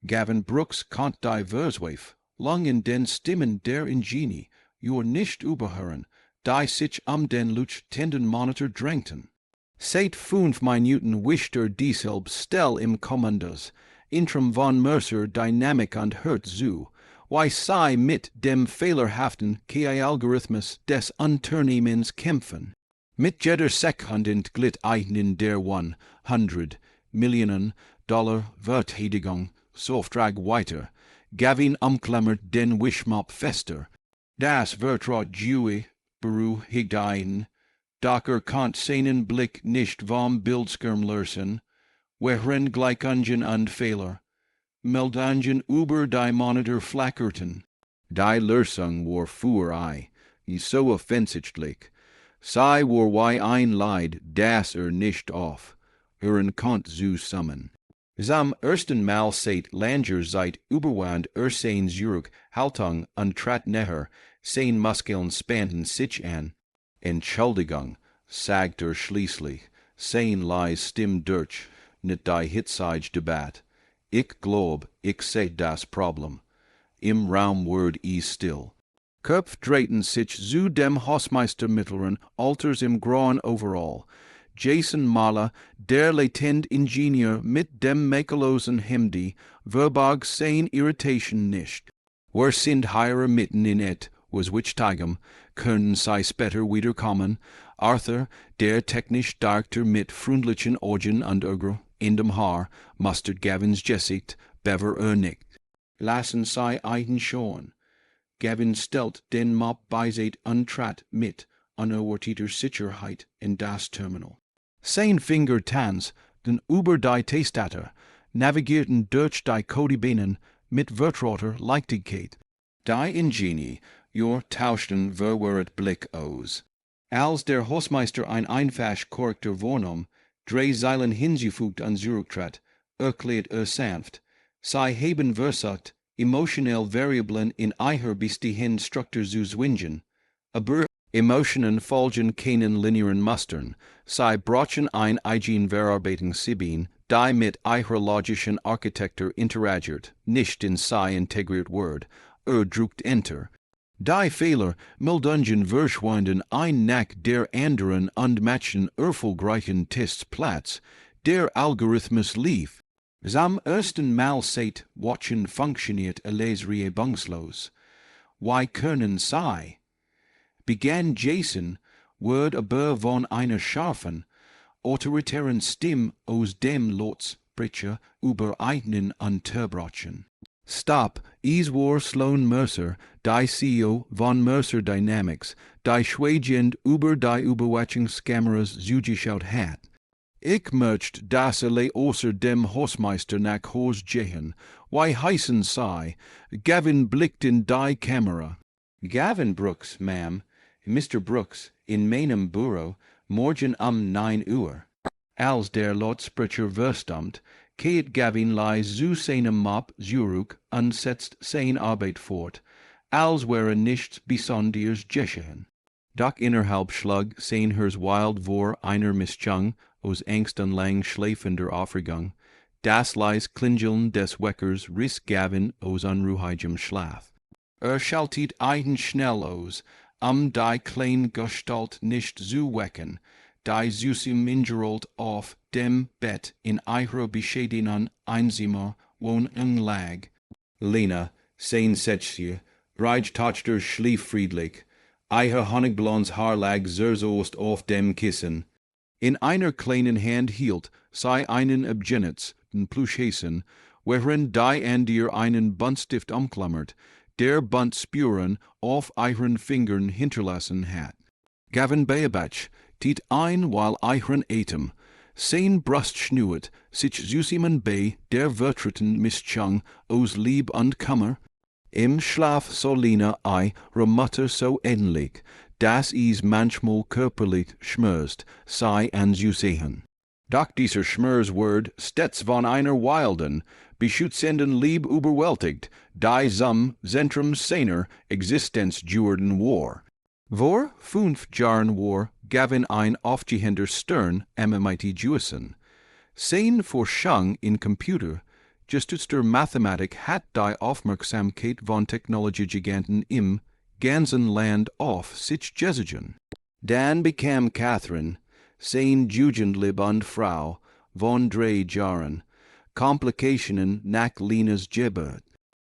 Gavin Brooks kant die Versweif, lang in den Stimmen der Genie, jor nicht überhören, die sich den Luch tenden Monitor drängten. Seit 5 Minuten wischt dieselb Stel im Kommandos, intrum von Mercer Dynamic und hört zu, why sei mit dem fehlerhaften KI-Algorithmus des Unternehmens kämpfen. Mit jeder Sekunde glitt in der 100 Millionen Dollar Verteidigung Softrag weiter, Gavin umklammert den Wischmopp fester. Das Vertraut Jewe beruhigt ein, Docker kant seinen Blick nicht vom Bildschirm lösen, während Gleichungen und Fehler, Meldungen über die Monitor flackerten. Die Lösung war für so offensichtlich, sei war ein Leid, das nicht auf, hören kant zusammen. Zum ersten Mal seit langer Zeit überwand sein Zurück Haltung und trat näher, sein Muskeln spannten sich an. Entschuldigung, sagt schließlich, sein leis Stimm durch, nicht die hitzige Debatte. Ich glaub, ich seh das Problem. Im Raum ward still. Köpf drehten sich zu dem Hausmeister mittleren Alters im grauen Overall. Jason Mahler, der latent Ingenieur mit dem makellosen Hemdi, verbog sein Irritation nicht. Wir sind hier mitten in et, was which Tigem, können sei später wiederkommen. Arthur, der technisch Doktor mit freundlichen Augen und in dem Haar, mustert Gavins Gesicht, bever nicht. Lassen sei einschauen. Gavin stellt den Mob beiseit und trat mit unerwarteter Sicherheit in das Terminal. Sein Finger tanz, den über die Testator, navigierten durch die Codebenen mit vertrauter Leichtigkeit. Die Ingenie, jor tauschten verwirrt Blick aus. Als der Hausmeister ein einfach korrekter Wohnung, 3 Zeilen hinzufügt an zurücktrat, erklärt sanft, sei haben versagt, emotionell Variablen in eiher bestehen Struktur zu zwingen, aber Emotionen folgen keinen linearen Mustern, sei brochen ein eigen Verarbeitung die mit eicher logischen Architektur interagiert, nicht in sei integriert Word, drückt Enter. Die Fehler, Meldungen verschwinden ein nach der anderen und matchen erfolgreichen Tests Platz, der Algorithmus lief. Zum ersten Mal seit Watchen funktioniert alles reibungslos. Why können sei? Begann Jason, word aber von einer scharfen, autoritären Stimme aus dem Lautsprecher über einen unterbrochen. Stop, is war Sloan Mercer, die CEO von Mercer Dynamics, die schweigend über die Überwachungskameras zugeschaut hat. Ich möchte, dass außer dem Hausmeister nach Haus gehen, why heißen sei, Gavin blickt in die Kamera. Gavin Brooks, ma'am, Mr. Brooks, in meinem Büro, morgen 9 Uhr. Als der Lautsprecher verstummt, kehrt Gavin leis zu seinem Mob zurück und setzt seine Arbeit fort, als wäre nichts Besonderes geschehen. Doch innerhalb schlug sein Herz wild vor einer Mischung aus Angst und lang schläfender Aufregung. Das leis Klingeln des Weckers riss Gavin aus unruhigem Schlaf. Schaltet ein schnell aus, die kleine Gestalt nicht zu wecken, die süße Mingerold auf dem Bett in ihrer bescheidenen einsamer Wohnung lag. Lena, sein Sätzchen, reichtachter schlief friedlich, ihr honigblondes Haar lag zerzost auf dem Kissen. In einer kleinen Hand hielt sie einen Abgenitz, den Pluschhäsen, während die andere einen Buntstift umklammert, der Buntspuren auf ihren Fingern hinterlassen hat. Gavin Bayabach tiet ein, weil ihren Atem, sein Brust schnuet, sich süßimen bei der vertreten Mischung aus Lieb und Kummer. Im Schlaf so Lena Mutter so ähnlich, dass es manchmal körperlich schmerzt, sei anzusehen. Doch dieser Schmerzwort stets von einer wilden, beschützenden Lieb überwältigt, die zum Zentrum seiner Existenz Jordan war. Vor 5 Jahren war Gavin ein aufgehender Stern am MIT Jussen. Sein Forschung in Computer, Just der Mathematik hat die Aufmerksamkeit von Technologiegiganten im ganzen Land auf sich gesiegen. Dan bekam Catherine, sein Jugendlieb und Frau, von 3 Jahren, Komplikationen nach Lenas Geburt.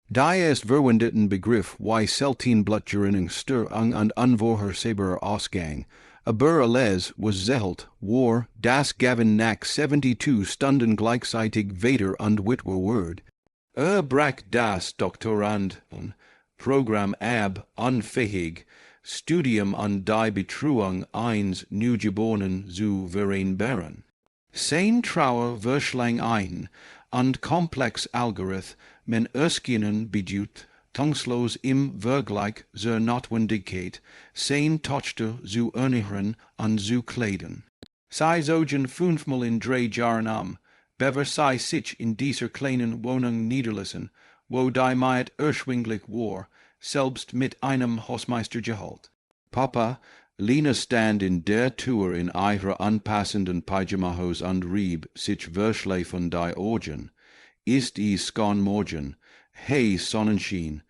Die erst verwendeten Begriff why selten Blutgerinnungsstörung und unvorhersehbarer Ausgang, aber alles was zelt war, das Gavin nach 72 Stunden gleichzeitig Vater und Witwer word. Brach das Doktoranden Programm ab unfähig, Studium und die Betreuung eines Neugeborenen zu vereinbaren. Sein Trauer wochenlang ein und komplex Algorith men Erskinen bedut, tangslos im Vergleich zur Notwendigkeit, sein Tochter zu ernähren und zu kleiden. Sei zogen 5-mal in 3 Jahren bever sei sich in dieser kleinen Wohnung niederlassen, wo die Maid erschwinglich war, selbst mit einem Hausmeister Gehalt. Papa, Lena stand in der Tür in ihrer anpassenden Pyjamahose und rieb sich wöchlich von die Augen. Ist es gone morgen, hey Sonnenschein,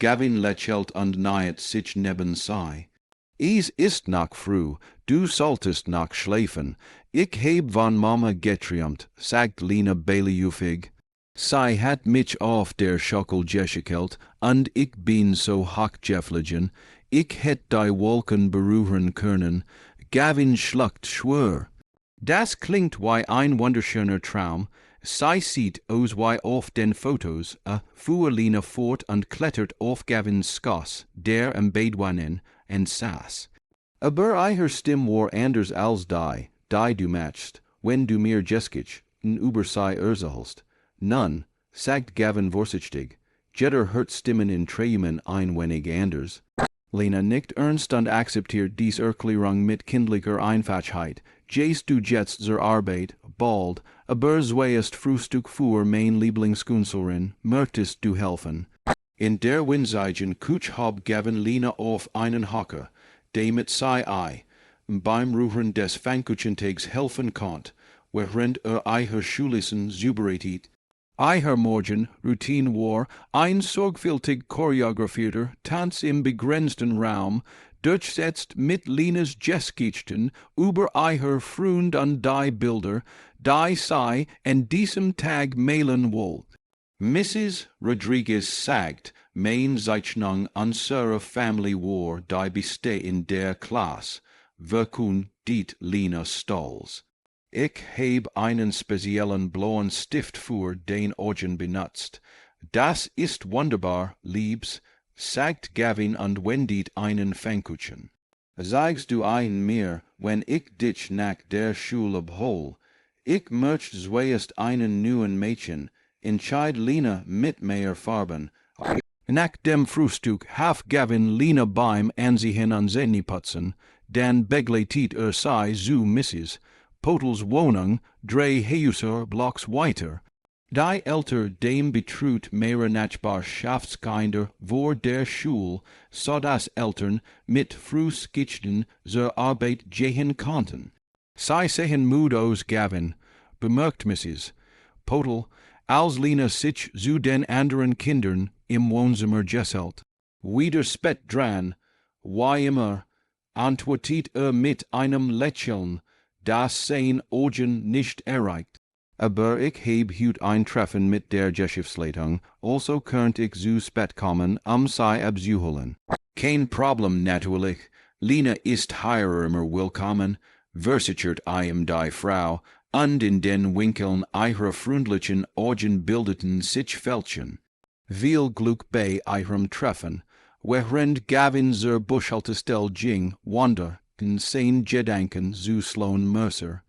Gavin lächelt und nähet sich neben sei. Es ist noch früh, du solltest noch schläfen, ich heb von Mama geträumt, sagt Lena beiliufig. Sei hat mich auf der Schockel geschüttelt, und ich bin so hochgeflogen, ich hätt die Wolken berühren können, Gavin schluckt schwör. Das klingt wie ein wunderschöner Traum, sei sieht aus wie auf den Fotos, fuhr Lena fort und klettert auf Gavins Schoss, der am Bedwanen, und saß. Aber ihre Stimme war anders als die du matchst, wenn du mir geskich, über sei erzahlst. Nun, sagt Gavin vorsichtig, jeder hört Stimmen in Träumen ein wenig anders. Lena nickt ernst und akzeptiert dies Erklärung mit kindlicher Einfachheit. Gehst du jetzt zur Arbeit, bald, aber zweiest Frühstück für mein Lieblingskünstlerin, möchtest du helfen? In der winzigen Küche hob Gavin Lena auf einen Hocker, damit sei beim Rühren des Pfannkuchenteigs helfen konnt, während ihre Schulisen zubereitet. Ihr Morgenroutine war ein sorgfältig choreografierter Tanz im begrenzten Raum, durchsetzt mit Lenas Geskischten über ihr Freund und die Bilder, die sie an diesem Tag malen wollt. Mrs. Rodriguez sagt, mein Zeichnung unserer Family war die beste in der Klasse, wirkun dit Lena stolz. Ich heb einen speziellen blauen Stift für den Augen benutzt. Das ist wunderbar, Liebs, sagt Gavin und wendet einen Pfannkuchen. Sagst du ein mir, wenn ich dich nach der Schule abhol, ich möcht zuerst einen neuen Mädchen, entscheid Lena mit mehr Farben. Nach dem Frühstück half Gavin Lena beim Ansehen und Zähneputzen, dann begleitet sei zu Mrs. Potels Wohnung 3 Blocks weiter. Die älter dem betrut mehr Nachbarschaftskinder vor der Schule, so dass Eltern mit Frühskichten zur Arbeit gehen konnten. Sie sehen müde aus, Gavin, bemerkt Mrs. Potel, als Lena sich zu den anderen Kindern im Wohnzimmer gesellt. Wieder spät dran, wie immer, antwortet mit einem Lächeln, das sein Augen nicht erreicht. Aber ich heb heut ein Treffen mit der Geschäftsleitung, also könnt ich zu spät kommen, sie abzuholen. Kein Problem natürlich, Lena ist hier immer willkommen, versichert die Frau, und in den Winkeln ihrer freundlichen Augen bildeten sich Fältchen. Viel Glück bei ihrem Treffen, während Gavin zur Bushaltestelle ging, wanderte in sein Gedanken zu Sloan Mercer.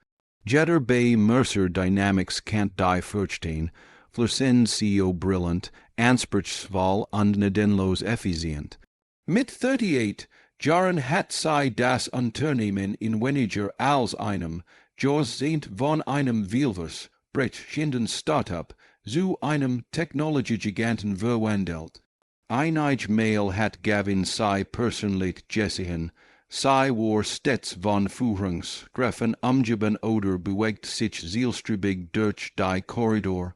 Jeder bei Mercer Dynamics kennt die Verstehen, Florcencio brillant, anspruchsvoll und gnadenlos effizient. Mit 38 Jahren hat sie das Unternehmen in weniger als einem Jahrzehnt von einem vielversprechenden brechenden Startup zu einem Technologiegiganten verwandelt. Einige Mal hat Gavin sie persönlich gesehen, sie war stets von Führungskräften umgeben oder bewegt sich zielstrebig durch die Korridor.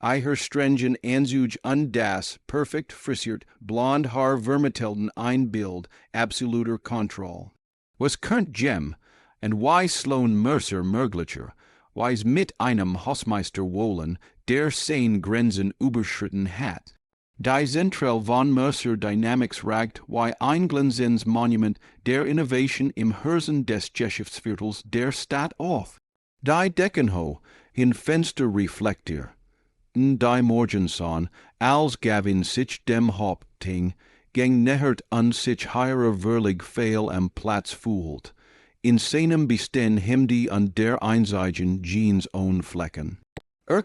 I her strengen anzuge undas, perfect frisiert, blond haar vermitelden ein Bild, absoluter control. Was current gem, and why Sloan Mercer Merglicher, why's mit einem Hausmeister wollen, der sein Grenzen überschritten hat. Die Zentrell von Mercer Dynamics ragt, why ein Glensens Monument der Innovation im Herzen des Geschäftsviertels der Stadt auf. Die Deckenho, in Fenster reflektier. Die Morgenson, als Gavin sich dem Hauptting, geng nehert an sich heirer Verlig fail am Platz fühlt. In seinem Besten hemdi an der einzigen Jeans own Flecken.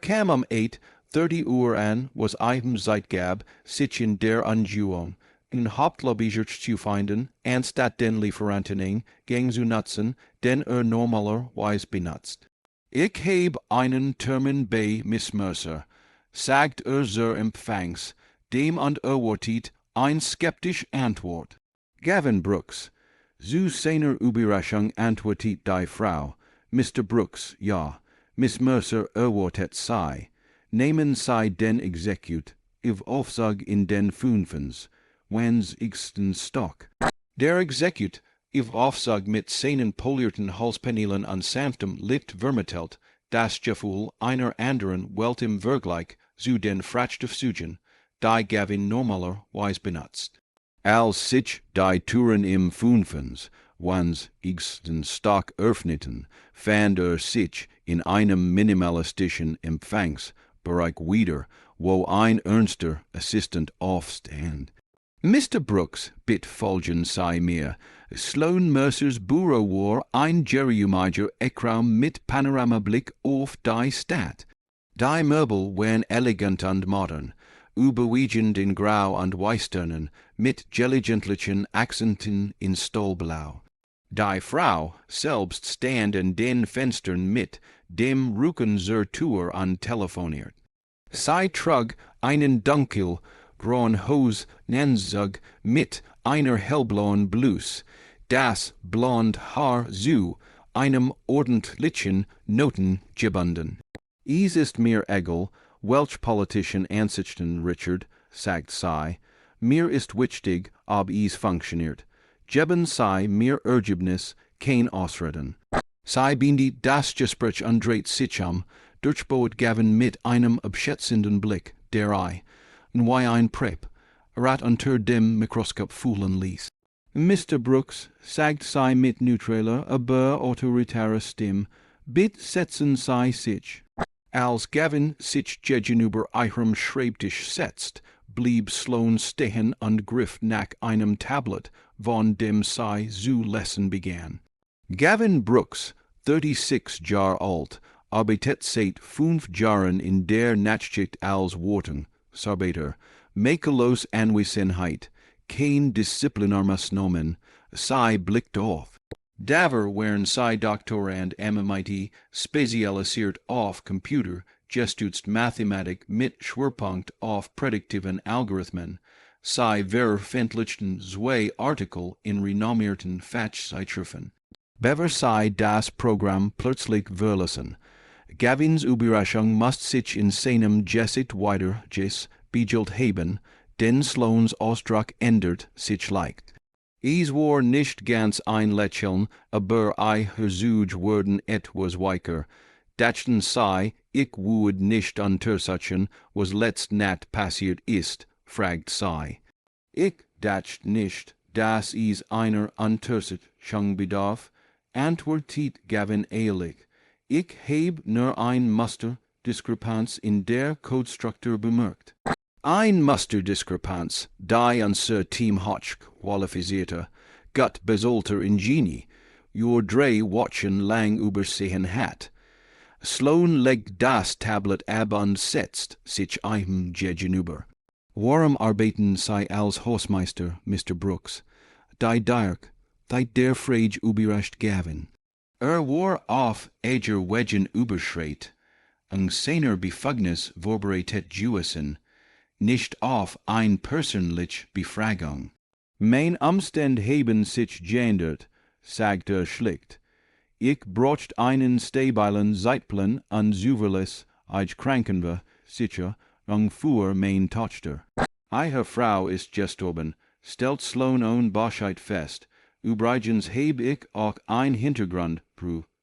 Kam am 8:30 Uhr an, was einem Zeitgab, sich in der Anjuon, in Hauptlobbyger zu finden, anstatt den Lieferantening, geng zu nutzen, den normalerweise benutzt. Ich heb einen Termin bei Miss Mercer, sagt zur Empfangs, dem und erwartet ein skeptisch Antwort. Gavin Brooks, zu seiner Überraschung antwortet die Frau, Mr. Brooks, ja, Miss Mercer erwartet sei, nehmen sei den Execute, if Aufsag in den Fünfens, wenn's ixten Stock. Der Execute, if Aufsag mit seinen polierten Halspenelen an sanftem Licht vermittelt, das Gefühl einer anderen Welt im Vergleich zu den Frachtstöpfsugen, die Gavin normalerweise benutzt. Als sich die Türen im Fünfens, wann's ixten Stock öffneten, fand sich in einem minimalistischen Empfangsbereich wieder, wo ein ernster Assistent aufstand. Mr. Brooks, bit folgen sei mir, Sloan Mercers Büro war ein geriumiger Eckraum mit Panoramablick auf die Stadt. Die Möbel waren elegant und modern, überwiegend in Grau und Weißtönen, mit gelligentlichen Akzenten in Stolblau. Die Frau selbst stand in den Fenstern mit dem Rücken zur Tür und telefoniert. Sie trug einen dunkelgrauen Hosenanzug mit einer hellblauen Blouse, das blond Haar zu einem ordentlichen Noten gebunden. Es ist mir egal, welch politischen Ansichten Richard, sagt sie, mir ist wichtig, ob es funktioniert. Geben sei mir Ergebnis kein Ausreden. Sei bindi das Gespräch andreht sich durchbohrt Gavin mit einem abschätzenden Blick, der wie ein Prep, rat unter dem Mikroskop fühlen ließ. Mr. Brooks, sagt sei mit neutraler, aber autoritärer Stimme, bitte setzen sei sich. Als Gavin sich gegenüber ihrem Schreibtisch setzt, blieb Sloan stehen und griff nach einem Tablet, von dem sie zu lesen begann. Gavin Brooks, 36 Jahre alt, arbeitet seit 5 Jahren in der Nachtschicht als Wartungsarbeiter, makellos Anwesenheit, kein Disziplinarmes Nomen, sei blickt auf. Daver waren sei Doktorand am MIT spezialisiert auf Computer, gestützt Mathematik mit Schwerpunkt auf prädiktiven Algorithmen, sei veröffentlichten 2 Artikel in renommierten Fachzeitschriften. Bever sei das Programm plötzlich verlassen. Gavins Überraschung musste sich in seinem Gesicht weiter begilt haben, denn Sloans Ausdruck ändert sich leicht. Es war nicht ganz ein Lächeln, aber I Versuch wurden etwas weicher. Dachten sei, ich würde nicht untersuchen, was letzt Nacht passiert ist, fragt sei. Ich dacht nicht, dass es einer Untersuchung bedarf, antwortet Gavin ehrlich. Ich heb nur ein Musterdiskrepanz in der Codestruktur bemerkt. Ein Musterdiskrepanz, die unser Team Hotch qualifizierte, Gott besolter in Genie, jur 3 Wochen lang übersehen hat. Sloan legt das Tablet ab und setzt sich ihm gegenüber. Warum arbeiten Sie als Hausmeister, Mr. Brooks? Die Dirk, die der Frage überrascht Gavin. War auf eger Wegen überschreit, und seiner Befugnis vorbereitet Juessen, nicht auf ein persönlich Befragung. Mein Umstand haben sich geändert, sagt schlicht. Ich brocht einen stabilen Zeitplan und zuverlässig ich kranken war, sicher, für mein Tochter. Ihre Frau ist gestorben, stellt Sloan own Boschheit fest. Übrigens heb ich auch ein Hintergrund,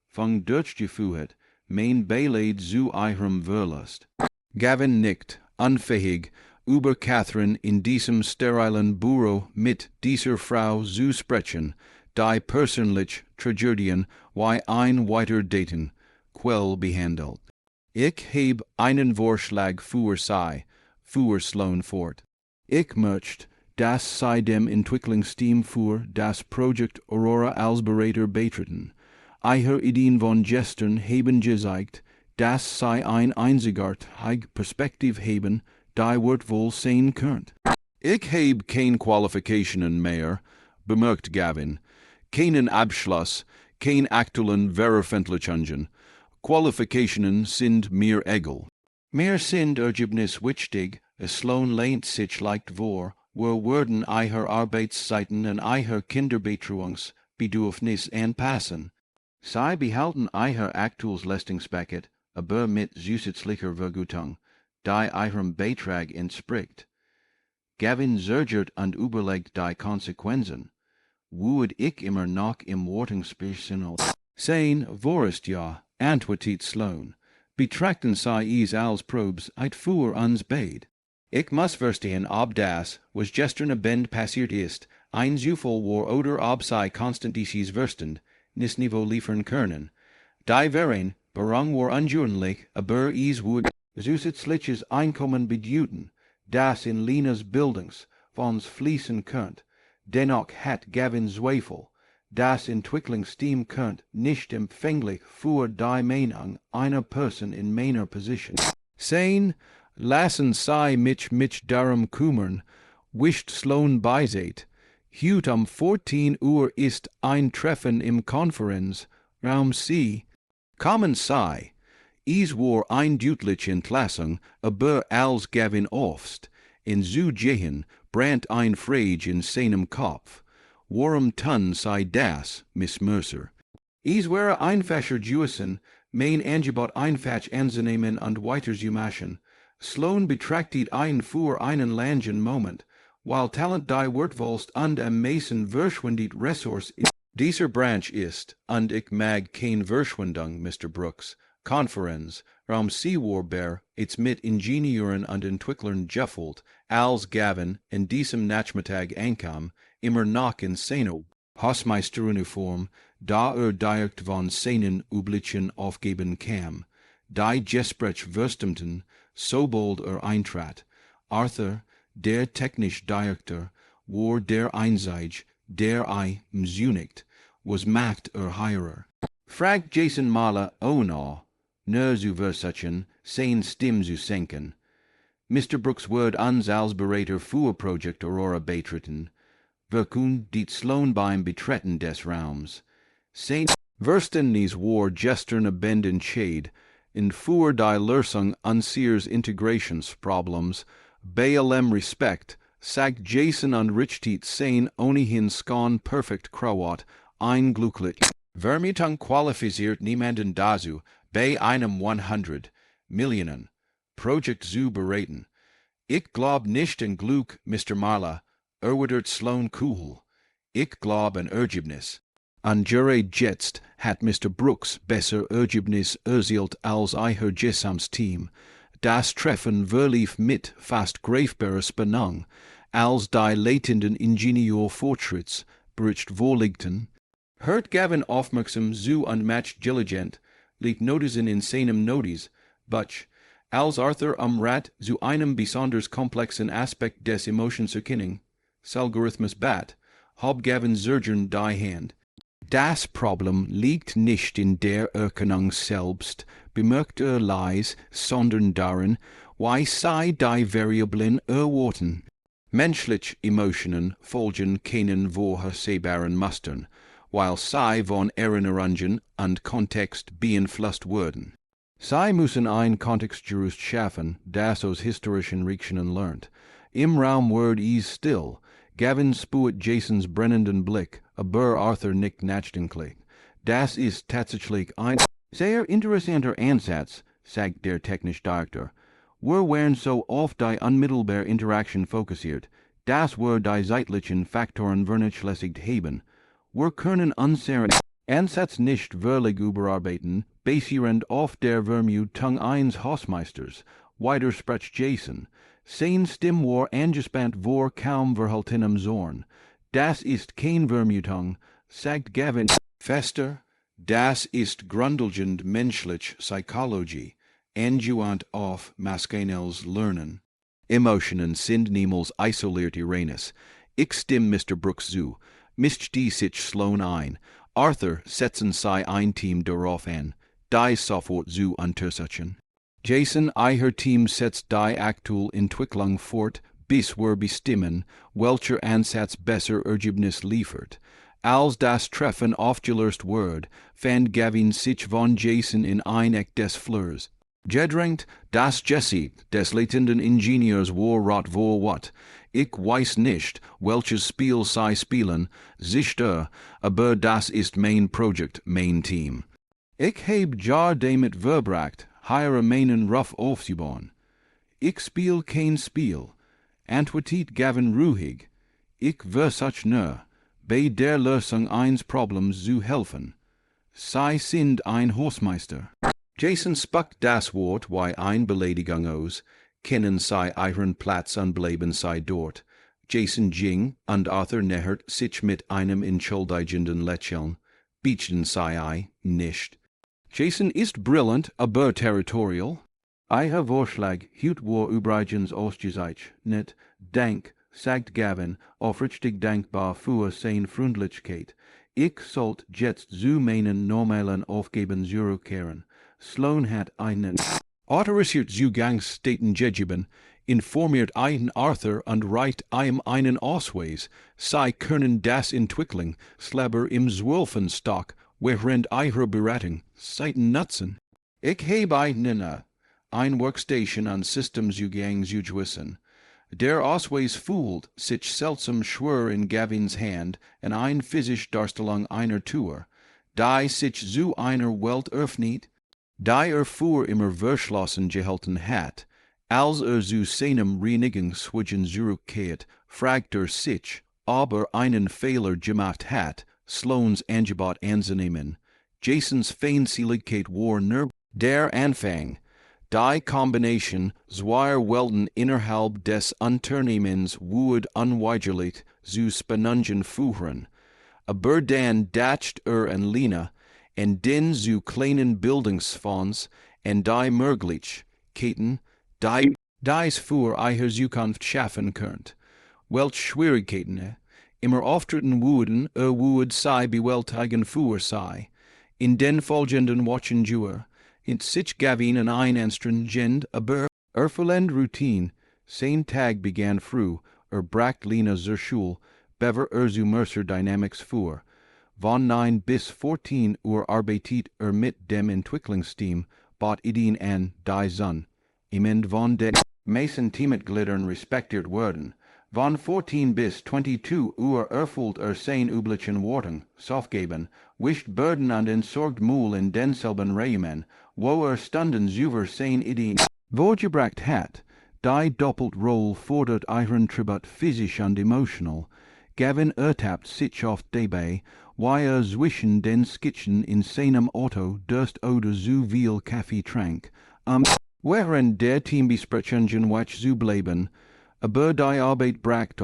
von durchgeführt, mein Beileid zu ihrem Wohllust. Gavin nickt, unfähig, über Catherine in diesem sterilen Büro mit dieser Frau zu sprechen, die persönlich Tragödien wie ein weiter Daten, Quell behandelt. Ich heb einen Vorschlag für sie, fuhr Sloan fort. Ich möchte, dass sie dem Entwicklungsteam für das Projekt Aurora als Berater beitreten. Ihre Ideen von gestern haben gezeigt, dass sie ein einzigartige Perspektive haben, die wird wohl sein könnt. Ich heb kein Qualifikationen mehr, bemerkt Gavin. Keinen Abschluss, kein aktuellen Veröffentlichungen. Qualifikationen sind mir egal. Mehr sind Ergebnis wichtig, es Sloan lehnt sich leicht vor, wo werden ihre Arbeitszeiten und ihre Kinderbetreuungsbedürfnis anpassen. Sie behalten ihr aktuelles Leistungspaket, aber mit zusätzlicher Vergütung, die ihrem Beitrag entspricht. Gavin zögert und überlegt die Konsequenzen. Würde ich immer noch im Wortungspersonal sein, vorist ja, antwortet Sloan. Betrachten Sie es als Probes für uns beid. Ich muss verstehen, ob das, was gestern Abend passiert ist, ein Zufall war oder ob Sie konstant dieses Verstand, nis Niveau liefern können. Die wären, Berang war unjürlich, aber es würde zusätzliches Einkommen bedeuten, das in Lenas Bildungsfonds fließen könnt. Dennoch hat Gavin Zweifel, das Entwicklungsteam könnt nicht empfänglich für die Meinung einer Person in meiner Position sein. Lassen Sie mich darum kümmern, wischt Sloan beiseite. Heute 14 Uhr ist ein Treffen im Konferenzraum C. Kommen Sie. Es war eine deutliche Entlassung, aber als Gavin oft in zu gehen, brannt ein Frage in seinem Kopf. Warum tun Sie das, Miss Mercer? Es wäre einfacher gewesen, mein Angebot einfach anzunehmen und weiter zu machen. Sloan betrachtet ihn für einen langen Moment, weil Talent die wertvollst und am meisten verschwendet Ressource in dieser Branche ist, und ich mag kein Verschwendung, Mr. Brooks. Konferenz, Raum C war it's mit Ingenieuren und Entwicklern gefüllt, als Gavin in diesem Nachmittag ankam, immer noch in seiner Hausmeisteruniform, da direkt von seinen üblichen Aufgaben kam. Die Gespräche wüsteten, sobald eintrat. Arthur, der technische Direktor, war der Einzige, der mzunigt, was macht Heirer. Fragt Jason Mahler no, nur zu versuchen, sein Stimm zu senken. Mr. Brooks wird uns als Berater für Projekt Aurora beitreten. Verkündet Sloan beim Betreten des Raums. Sein Verständnis war gestern Abend entscheid, in für die Lösung unseres Integrationsproblems, bei allem Respekt, sagt Jason und richtet sein ohnehin schon perfekt Kraut, ein glücklich Vermietung qualifiziert niemanden dazu, bei einem 100 Millionen Projekt zu beraten. Ich glaub nicht in Glück, Mr. Marla, erwidert Sloan cool. Ich glaub an Ergebnis. An jetzt hat Mr. Brooks besser Ergebnis erzielt als ihr Gesamtteam. Das Treffen verlief mit fast greifbarer Spannung, als die leitenden Ingenieurfortschritts bericht vorlegten. Hört Gavin aufmerksam zu und macht diligent, legt Notizen in seinem Notiz, Butch, als Arthur Rat zu einem besonders komplexen Aspekt des Emotionserkennung, Algorithmus bat, hob Gavin zögernd die Hand. Das Problem liegt nicht in der Erkennung selbst, bemerkt leis, sondern darin, wie sie die Variablen erwarten. Menschliche Emotionen folgen keinen vorhersehbaren Mustern, weil sie von Erinnerungen und Kontext beeinflusst werden. Sie müssen ein Kontextgerüst schaffen, das aus historischen Reaktionen lernt. Im Raum wird es still. Gavin spürt Jasons brennenden Blick, aber Arthur nickt nachdenklich. Das ist tatsächlich ein sehr interessanter Ansatz, sagt der technische Direktor. wären so oft die unmittelbar Interaktion fokussiert, das die zeitlichen Faktoren vernachlässigt haben. Können unseren Ansatz nicht wirklich überarbeiten, basierend auf der Vermutung eines Hausmeisters, widerspricht Jason. Sein Stimme war angespannt vor kaum verhaltenem Zorn. Das ist kein Vermutung, sagt Gavin. Fester, das ist grundlegend menschlich Psychologie, angewandt auf maschinelles Lernen. Emotionen sind niemals isolierte Reines. Ich stimme Mr. Brooks zu, mischt die sich Sloan ein. Arthur setzen sie ein Team darauf an, die sofort zu untersuchen. Jason ihr Team setzt die aktuelle Entwicklung fort, bis wir bestimmen, welcher Ansatz besser Ergebnis liefert. Als das Treffen aufgelöst wird, fand Gavin sich von Jason in ein Eck des Flurs. Gedrängt, das Jesse des leitenden Ingenieurs war rot vor wat. Ich weiß nicht, welches Spiel sie spielen, sicher, aber das ist mein Projekt, mein Team. Ich heb jar damit verbracht, hier meinen Ruf aufzubauen. Ich spiel kein Spiel, antwortet Gavin ruhig. Ich versuch nur, bei der Lösung eines Problems zu helfen. Sie sind ein Hausmeister. Jason spuckt das Wort wie ein Beleidigung aus, kennen sie ihren Platz und bleiben sie dort. Jason ging, und Arthur nähert sich mit einem entschuldigenden Lächeln. Beachten sie nicht. Jason ist brillant, aber territorial. Ihr Vorschlag hielt war übrigens ausgezeichnet. Dank, sagt Gavin, aufrichtig dankbar für seine Freundlichkeit. Ich sollte jetzt zu meinen normalen Aufgaben zurückkehren. Sloan hat einen autorisiert Zugangsdaten gegeben, informiert einen Arthur und reicht ihm einen Ausweis. Sie können das entwickeln, selber im Zwölfenstock, während ihrer Beratung Seiten nutzen. Ich habe ein Workstation und Systemzugang zu wissen. Der Ausweis fühlt sich seltsam schwer in Gavins Hand und ein physisch Darstellung einer Tour, die sich zu einer Welt öffnet, die vor immer verschlossen gehalten hat. Als zu seinem Reinigungswesen zurückkehrt, fragt sich, ob einen Fehler gemacht hat, Sloans Angebot anzunehmen. Jasons Feindseligkeit war nur der Anfang. Die Kombination zweier Welten innerhalb des Unternehmens würde unweigerlich zu Spannungen führen. Aber dann dacht an Lena, und den zu kleinen Bildungsfonds, und die Möglichkeiten, dies für ihre Zukunft schaffen könnt. Welch Schwierigkeiten immer auftreten würden, würde sie bewältigen für sie. In den folgenden Wochen in sich Gavin und ein anstrengend, aber erfüllend Routine. Sein Tag begann früh, bracht Lena zur Schule, bever zu Mercer Dynamics vor. Von 9 bis 14 Uhr arbeitet mit dem Entwicklungsteam, bot Ideen an die Sonne. Im Ende von den meisten Teammitgliedern respektiert werden. Von 14 bis 22 Uhr erfüllt sein üblichen Worten, Saufgeben, wischt Böden und entsorgt Müll in denselben Räumen, wo Stunden über sein Ideen vorgebracht hat. Die Doppeltrolle fordert ihren Tribut physisch und emotional. Gavin ertappt sich oft dabei, wie zwischen den Skizzen in seinem Auto Durst oder zu viel Kaffee trank, während der Teambesprechungen wach zu bleiben, aber die Arbeit bracht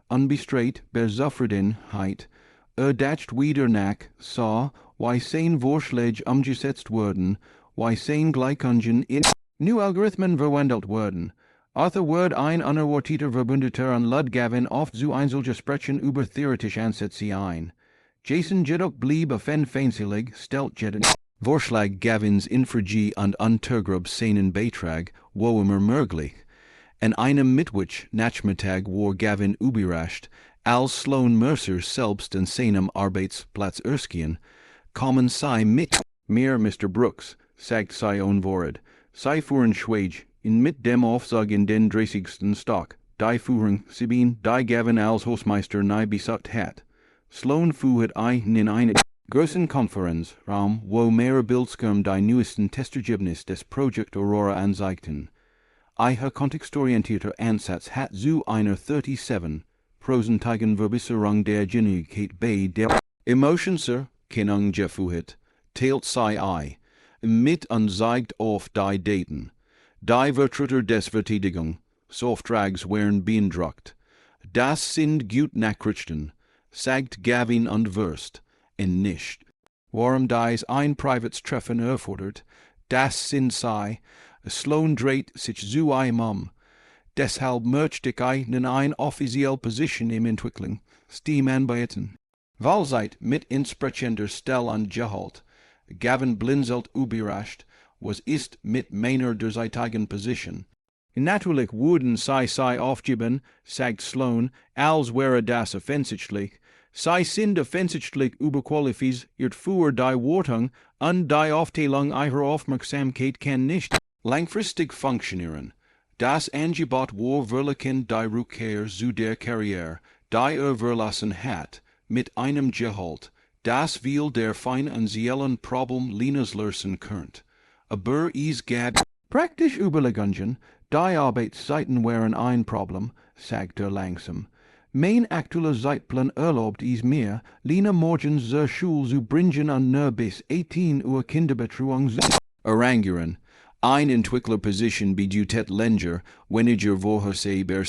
unbestreit Bezufriedenheit. Dacht wieder nach, sah, wie sein Vorschlag umgesetzt wurden, wie sein Gleichungen in new Algorithmen verwendet wurden. Arthur wird ein unerwarteter Verbündeter und lud Gavin oft zu Einzelgesprächen über theoretische Ansätze ein. Jason jedoch blieb feindselig, stellt jeden Vorschlag Gavins Infragie und untergrub seinen Beitrag, wo immer möglich. An einem Mittwoch-Nachmittag war Gavin überrascht, als Sloan Mercer selbst an seinem Arbeitsplatz erschien, kommen sie mit mir, Mr. Brooks, sagt sie unworried. Sie fuhren schweig, in mit dem Aufsag in den 30. Stock, die Führung, die Gavin als Hausmeister nahe besucht hat. Sloan fuhrt in einen großen Konferenzraum, wo mehrere Bildschirme die neuesten Testergebnisse des Projekt Aurora anzeigten. Eicher kontextorientierter Ansatz hat zu einer 37 prosenteigen Verbesserung der Genialität bei der Emotionser Kennung geführt, teilt sei ei, mit und zeigt auf die Daten. Die Vertreter des Verteidigung, Softrags werden beeindruckt. Das sind gut Nachrichten, sagt Gavin und Wurst, und nicht. Warum dies ein privates Treffen erfordert, das sind sei, Sloan dreht sich zu einem. Deshalb möchte ich eine offizielle Position im Entwicklung, Steam anbieten. Weil seid mit insprechender Stelle angeholt, Gavin blinzelt überrascht, was ist mit meiner derzeitigen Position. Natürlich würden sei aufgeben, sagt Sloan, als wäre das offensichtlich. Sei sind offensichtlich überqualifiziert für die Wortung und die Aufteilung ihrer Aufmerksamkeit kann nicht langfristig funktionieren. Das Angebot war verlichen die Rückkehr zu der Karriere, die verlassen hat, mit einem Gehalt, das will der finanziellen Problem Linas lösen könnt. Aber es gab praktisch Überlegungen, die Arbeitszeiten wären ein Problem, sagt langsam. Mein aktueller Zeitplan erlaubt es mir, Lina morgens zur Schule zu bringen und nur bis 18 Uhr Kinderbetreuung zu arrangieren. Ein Entwicklerposition bedeutet länger, weniger vorhersehbar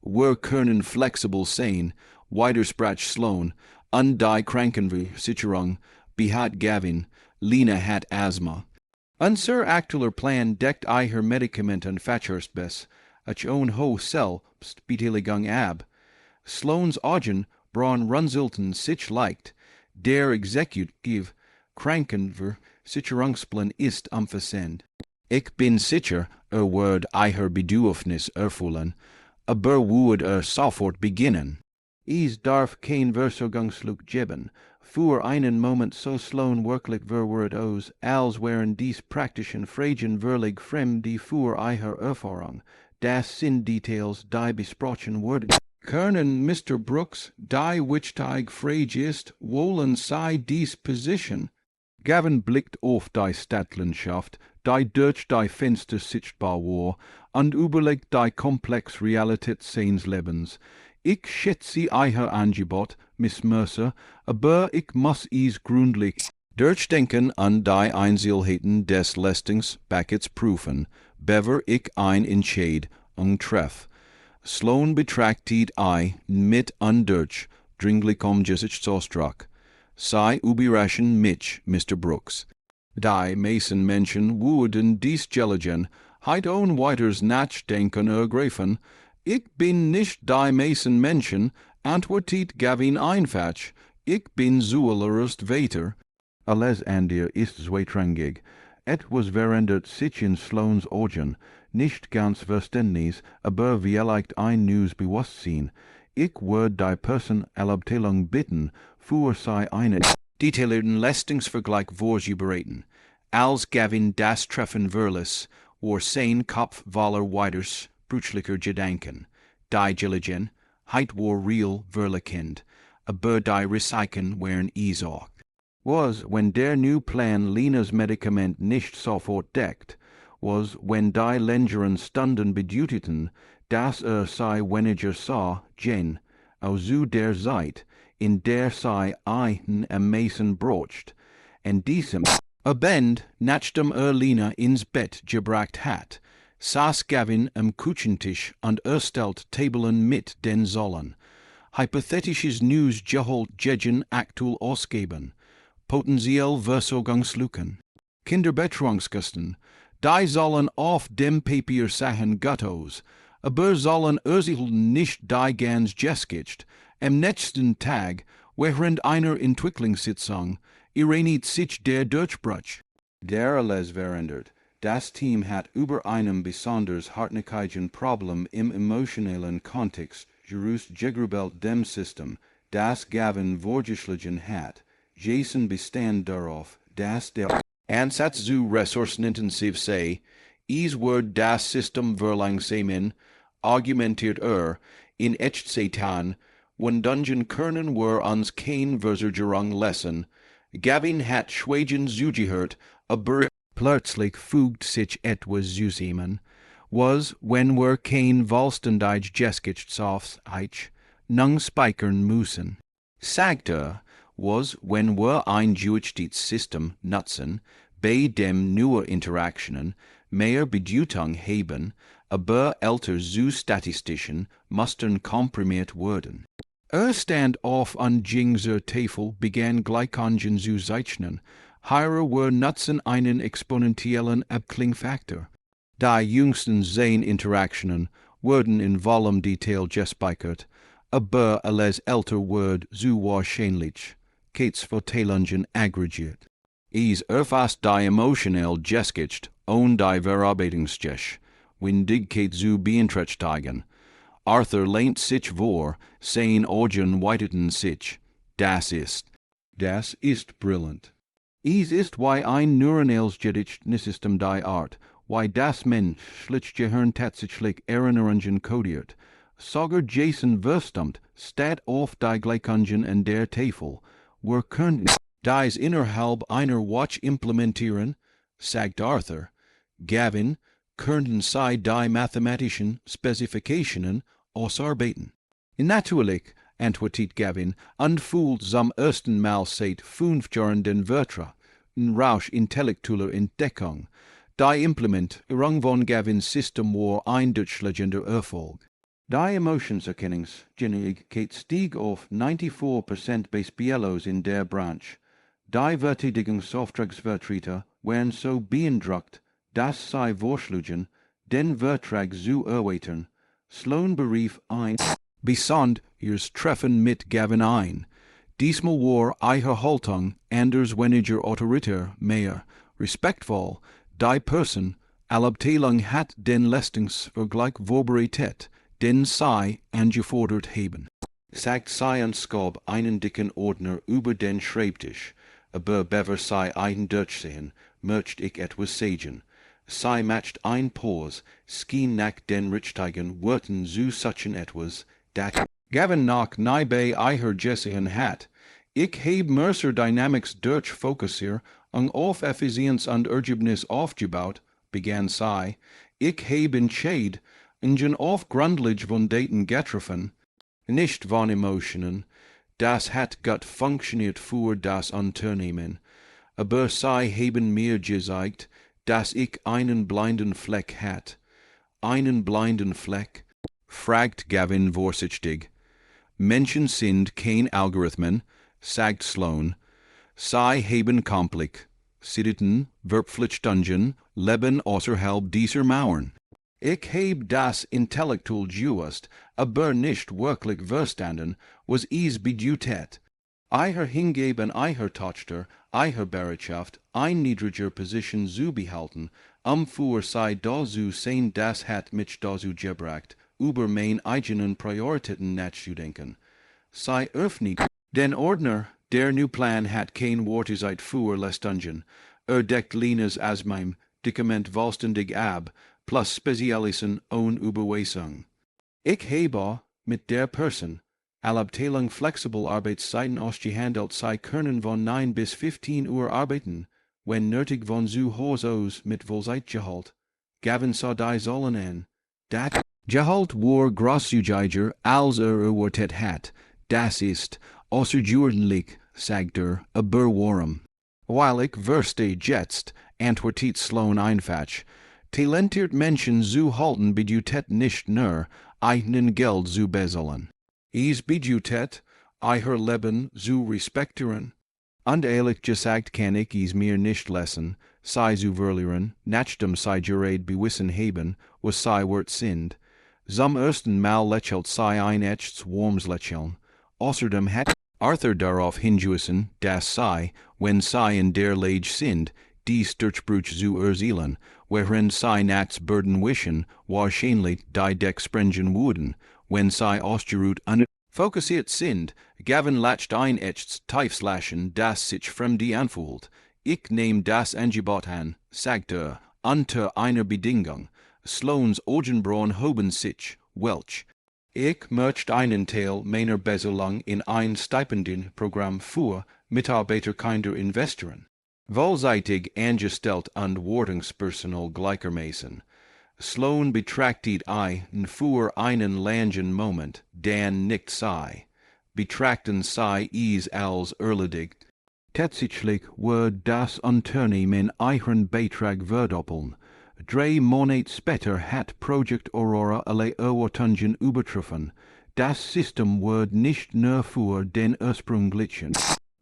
Wir können flexibel sein, widersprach Sloan, und die Krankenversicherung behat Gavin, Lina hat Asthma. Unser aktueller Plan deckt eier Medikamenten fatscherstbes, ach on ho selbst Beteiligung ab. Sloans Augen braun Runzelten sich leicht, der Executive Krankenversicherungsplan ist umfassend. Ich bin sicher, wird eier Bedürfnis erfüllen, aber würde sofort beginnen. Es darf kein Versorgungslück geben. Für einen Moment so Sloan wirklich verwirrt aus, als wären dies praktischen Fragen völlig fremd für eier Erfahrung. Das sind Details, die besprochen wurden. Können Mr. Brooks, die wichtig Frage ist, wollen sei dies Position? Gavin blickt auf die Stadtlandschaft, die durch die Fenster sichtbar war, und überlegt die komplexe Realität seines Lebens. Ich schätze euer Angebot, Miss Mercer, aber ich muss es gründlich durchdenken und die Einzelheiten des Leistungspackets prüfen, bevor ich ein Entscheidung treffe. Sloan betrachtet mit und durch, dringlich Gesichtsausdruck. Sei überraschen mich, Mr. Brooks. Die meisten Menschen würden dies gelegen, heit ohne weiteres Nachdenken ergreifen. Ich bin nicht die meisten Menschen, antwortet Gavin einfach. Ich bin zuallererst weiter. Alles andere ist zweitrangig. Etwas verändert sich in Sloans Augen, nicht ganz verständnis, aber vielleicht ein neues Bewusstsein. Ich würde die Personalabteilung bitten, für sie einen detaillierten Leistungsvergleich vorzubereiten. Als Gavin das Treffen verließ, war sein Kopf voller weiters brüchlicher Gedanken. Die Gilligan, heit war real verlikend, aber die Risiken waren es auch. Was, wenn der neue Plan Linas Medikament nicht sofort deckt, was, wenn die längeren Stunden bedeuteten, dass sei weniger sah, zu der Zeit, in der sei einen am meisten brocht, en diesem Abend, nachdem Lina ins Bett gebracht hat, saß Gavin am Küchentisch und erstellt Tabellen mit den Zahlen. Hypothetisches News geholt gegen aktuell ausgeben. Potenziell Versorgungslücken. Kinderbetreuungskosten. Die sollen auf dem Papier sein Gattos, aber sollen ursächlich nicht die ganz gesketcht. Am nächsten Tag, während einer Entwicklungssitzung, irreniert sich der Durchbruch. Der alles verändert. Das Team hat über einem besonders hartnäckigen Problem im emotionellen Kontext gerüst gegenüberstellt dem System, das Gavin vorgeschlagen hat. Jason bestand darauf, dass der Ansatz zu ressourcenintensiv sei, es wird das System verlangsamen, argumentiert in Echtzeitan, und dungeon können wir uns kein Versorgung lassen. Gavin hat schweigen zugehört, aber plötzlich fügt sich etwas zusammen. was when we kein volstendij geskichtsofs eich, nung spijkern moesen. Sagte was when we ein Jewichtiet System nutzen, bei dem nieuwe interactionen mehr Bedeutung haben, aber älter zu statistischen mustern komprimiert worden. Stand auf an Jingser Tafel begann Gleichungen zu zeichnen, hier were nutzen einen exponentiellen Abklingfaktor. Die jüngsten Sein-Interaktionen wurden in vollem Detail gespeichert, aber alles älter word zu wahrscheinlich, Kates Verteilungen aggregiert. Is erfast die emotionell geskicht, on die Verarbeitungsgesch, wenn Kate zu beeinträchtigen. Arthur lehnt sich vor, sein Augen weiteten sich. Das ist brillant. Is ist wie ein neuronales Gedächtnissystem die Art, wie das menschliche Gehirn tatsächlich Erinnerungen kodiert. Sogar Jason verstummt, statt auf die Gleichungen an der Tafel, wir können dies innerhalb einer Watch implementieren, sagt Arthur. Gavin, könnten sie die mathematischen Spezifikationen ausarbeiten. Natürlich, antwortet Gavin, anfühlt zum ersten Mal seit 5 Jahren den Wörter, ein Rausch intellektueller Entdeckung. Die Implementierung von Gavins System war ein durchschlagender Erfolg. Die Emotionserkennungsgeschwindigkeit stieg auf 94% bei Spielos in der Branche. Die Verteidigungsauftragsvertreter waren so beeindruckt, dass sie vorschlugen, den Vertrag zu erweitern. Sloan berief ein besonderes Treffen mit Gavin ein. Diesmal war ihre Haltung anders weniger autoritär, mehr respektvoll. Die Person, Abteilung hat den Leistungsvergleich vorbereitet, den sie angefordert haben. Sagt sie und schob einen dicken Ordner über den Schreibtisch, aber bevor sie einen durchsehen, möchte ich etwas sagen. Sie macht ein Pause, schien nach den richtigen Worten zu suchen etwas, das Gavin noch nie bei ihr gesehen hat. Ich habe Mercer Dynamics durchfokussiert und auf Effizienz und Ergebnis aufgebaut, begann sie. Ich habe entschieden, Ingen auf Grundlage von Daten getroffen, nicht von Emotionen. Das hat gut funktioniert für das Unternehmen. Aber sie haben mir gesagt, dass ich einen blinden Fleck hat. Einen blinden Fleck? Fragt Gavin vorsichtig. Menschen sind kein Algorithmen, sagt Sloan. Sie haben komplexitten, Verpflichtungen, leben außerhalb dieser Mauern. Ich habe das intellektuell gewusst, aber nicht wirklich verstanden, was es bedeutet. Ihr Hingeben ihrer Tochter, ihrer Bereitschaft, ein niedriger Position zu behalten, für sie dazu sein, das hat mich dazu gebracht, über meine eigenen Prioritäten nachzudenken. Sie öffnet den Ordner, der nu Plan hat kein Wortizeit für Leistungen, deckt Linas as mein Dokument vollständig ab, plus Spezialisten ohne Überweisung. Ich habe mit der Person, Abteilung flexibel Arbeitszeiten ausgehandelt, sie können von 9 bis 15 Uhr arbeiten, wenn nötig von zu Hause aus mit Vollzeitgehalt. Gavin sah die Zahlen an. Das Gehalt war großzügiger, als erwartet hat. Das ist außerordentlich, sagt aber warum? Weil ich verstehe jetzt, antwortet Sloan einfach. Talentiert Menschen zu halten bedeutet nicht nur, eigenen Geld zu bezahlen. Es bedeutet, ihr Leben zu respektieren. Und ehrlich gesagt kann ich es mir nicht lassen, sie zu verlieren, nachdem sie gerade bewiesen haben, was sie wert sind. Zum ersten Mal lächelt sie ein echtes warmes Lächeln. Außerdem hat Arthur darauf hingewiesen, dass sie, wenn sie in der Lage sind, dies Durchbruch zu erzielen, während sie nachts Burden wischen, wahrscheinlich die Deck sprengen würden, wenn sie ausgeruht und fokussiert sind. Gavin lacht ein echtes Tiefslachen, das sich fremd anfühlt. Ich nehm das Angebot an, sagt unter einer Bedingung. Sloans Augenbrauen hoben sich, welch. Ich möchte einen Teil meiner Bezahlung in ein Stipendienprogramm für Mitarbeiter kinder investieren. Wohlseitig angestellt und Wartungspersonal gleichermaßen. Sloan betrachtet für einen langen Moment, dann nickt sei. Betrachten sei als erledig. Tatsächlich wird das Unternehmen ihren Beitrag verdoppeln. 3 Monate später hat Projekt Aurora alle Erwartungen übertroffen. Das System wird nicht nur für den ursprünglichen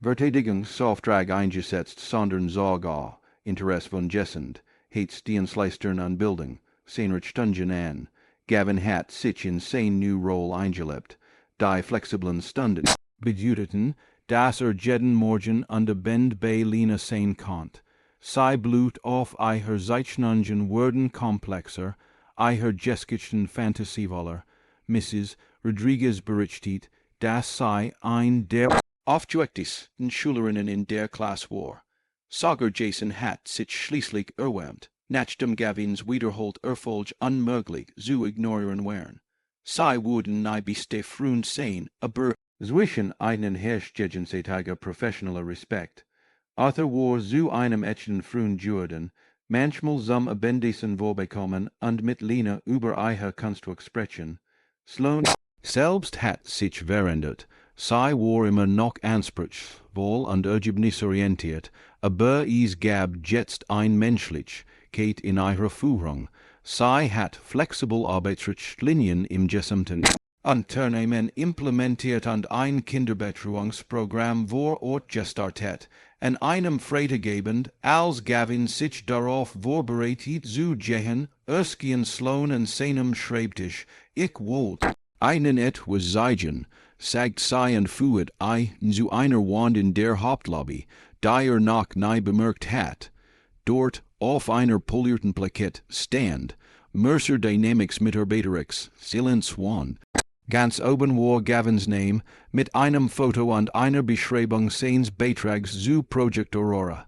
Verteidigungsauftrag eingesetzt, sondern sogar interessensvergessend, heißt Dienstleistern an Bildung, 10 Stunden an. Gavin hat sich in seine neue Rolle eingelebt. Die flexiblen Stunden bedeuteten, dass jeden Morgen an der Band bei Lina sein konnte. Sei blut auf ihrer Zeichnungen wurden komplexer, ihrer geskischten Fantasievoller. Mrs. Rodriguez berichtet, dass sei ein der aufgewecktesten Schülerinnen in der Klasse war. Sogar Jason hat sich schließlich erwärmt, nachdem Gavins wiederholt Erfolg unmöglich zu ignorieren waren. Sei wurden nie bis der frühen sein, aber zwischen einen herrscht gegenseitiger professioneller Respekt. Arthur war zu einem echten frühen Juden, manchmal zum Abendessen vorbekommen und mit Lina über ihr Kunstwerk sprechen. Sloan selbst hat sich verändert. Sei war immer noch anspruchsvoll und ergebnisorientiert, aber es gab jetzt ein Menschlichkeit in ihrer Führung. Sei hat flexible Arbeitsrichtlinien im gesamten Unternehmen implementiert und ein Kinderbetreuungsprogramm vor Ort gestartet, an einem Freitagabend, als Gavin sich darauf vorbereitet zu gehen, erschien Sloan an seinem Schreibtisch. Ich wollte einen etwas sagen, sagt sei und fuhrt zu einer Wand in der Hauptlobby, die noch nie bemerkt hat. Dort, auf einer polierten Plakette, stand Mercer Dynamics Mitarbeiterix, Silenzwand. Ganz oben war Gavins Name mit einem Foto und einer Beschreibung seines Beitrags zu Projekt Aurora.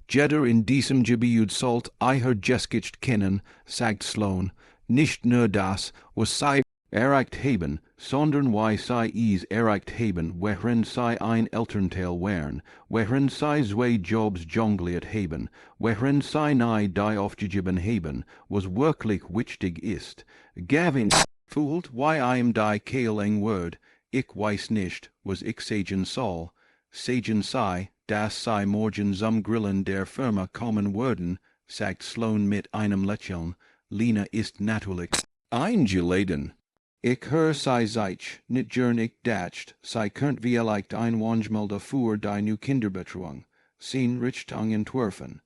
Jeder in diesem Gebiet sollte ihr geskischt kennen, sagt Sloan. Nicht nur das, was sei erreicht haben, sondern why sei es erreicht haben, während sei ein Elternteil wären, während sei 2 Jobs jongliert haben, während sei nie die aufgegeben haben, was wirklich wichtig ist. Gavin fühlt, why I'm die keil eng word, ich weiß nicht, was ich sagen soll. Sagen sei, dass sei morgen zum Grillen der Firma kommen würden, sagt Sloan mit einem Lächeln. Lina ist natürlich eingeladen. Ich hör sei sich, nicht gern ich dacht, sei könnt vielleicht ein manchmal dafür die new Kinderbetreuung, sin Richtung entwerfen.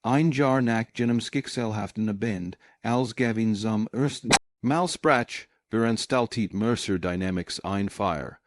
Ein Jahr nach jenem schicksalhaften Abend, als Gavin zum ersten Mal sprach, veranstaltet Mercer Dynamics ein Feier.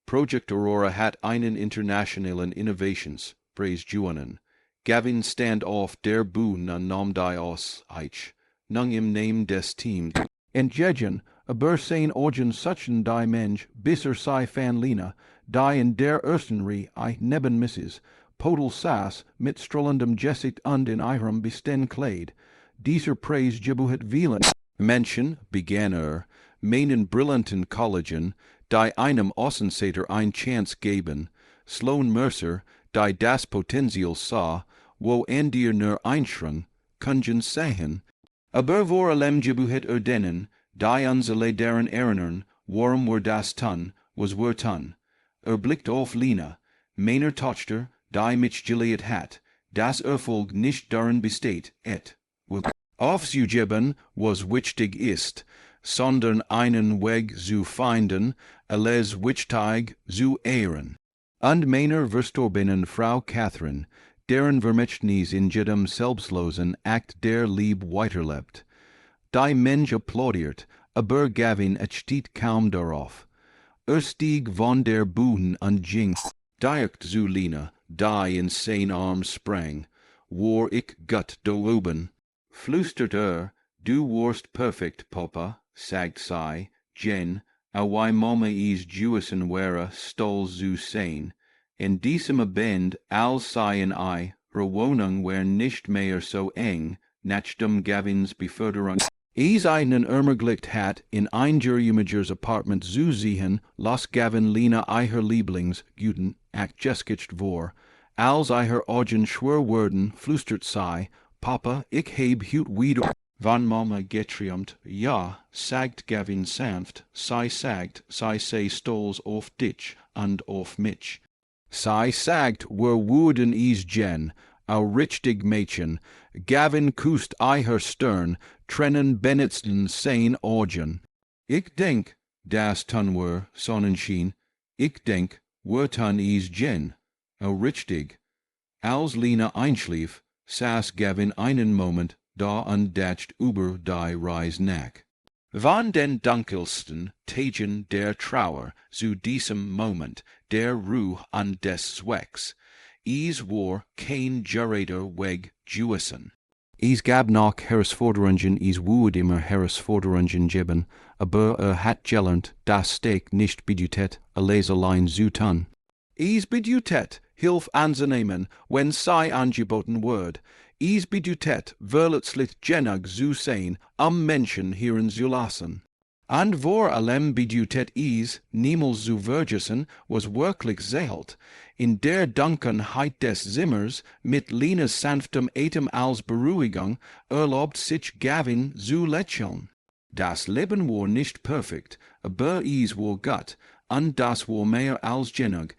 Projekt Aurora hat einen internationalen Innovationspreis gewonnen. Gavin stand auf der Bühne und nahm die aus Eich, nang im Namen des Teams. Entgegen, aber sein Augen suchen die Mensch, bis sei fan Lina, die in der ersten Reihe neben Mrs. Podel saß, mit strahlendem Gesicht und in ihrem besten Kleid. Dieser Preis gebuhet vielen Menschen, begann meinen brillanten Kollegen, die einem Außenseiter ein Chance geben, Sloan Mercer, die das Potenzial sah, wo dir nur einschränkt, können sehen, aber vor allem gebuhet denen, die unsere deren erinnern, warum wir das tun, was wir tun. Blickt auf Lina, meiner Tochter, die mitgelebt hat, das Erfolg nicht darin besteht, aufzugeben, was wichtig ist, sondern einen Weg zu finden, alles wichtig zu ehren. Und meiner verstorbenen Frau Catherine, deren Vermächtnis in jedem selbstlosen Akt der Liebe weiterlebt. Die Mensch applaudiert, aber Gavin steht kaum darauf. Stieg von der Bühne und ging direkt zu Lina, die in sein Arm sprang. War ich Gott da oben? Flüstert du warst perfekt, Papa, sagt sei, Jen, why Mama is Jewison wäre stolz zu sein. In diesem Abend, als sei und Wohnung wär nicht mehr so eng, nachdem Gavins Beförderung einen ermöglicht hat, in ein Juriemagers Apartment zu sehen, las Gavin Lina ihr Lieblingsguten geskischt vor. Als ihr Augen schwer wurden, flüstert sei, Papa, ich heb hut wieder Wann Mama getriumt, ja, sagt Gavin sanft, zij say stols of ditch and of Mitch. Zij sagt were woorden is Jen, our richtig Mädchen, Gavin kust I her stern, trennen Bennetsten sein Orgen. Ik denk, das tun were, Sonnenschein, ik denk, were tun is Jen, our richtig. Als Lena einschlief, saß Gavin einen Moment da und dacht über die Reis nach. Wann den dunkelsten Tagen der Trauer zu diesem Moment der Ruhe und des Zwecks, is war kein Gereder weg Juessen. Is gab noch herausforderungen is woed immer herausforderungen geben, aber hat gelernt, das Steak nicht bedutet, a leserlein zu tun. Is bedutet, hilf anzunehmen, wenn sei angeboten word. Is bedutet, verletzlich genug zu sein, am Menschen hören zu lassen. And vor allem bedutet is, niemals zu vergessen, was wirklich zählt, in der Dunkelheit des Zimmers, mit Lenas sanftem Atem als Beruhigung, erlaubt sich Gavin zu lächeln. Das Leben war nicht perfekt, aber is war gut, und das war mehr als genug.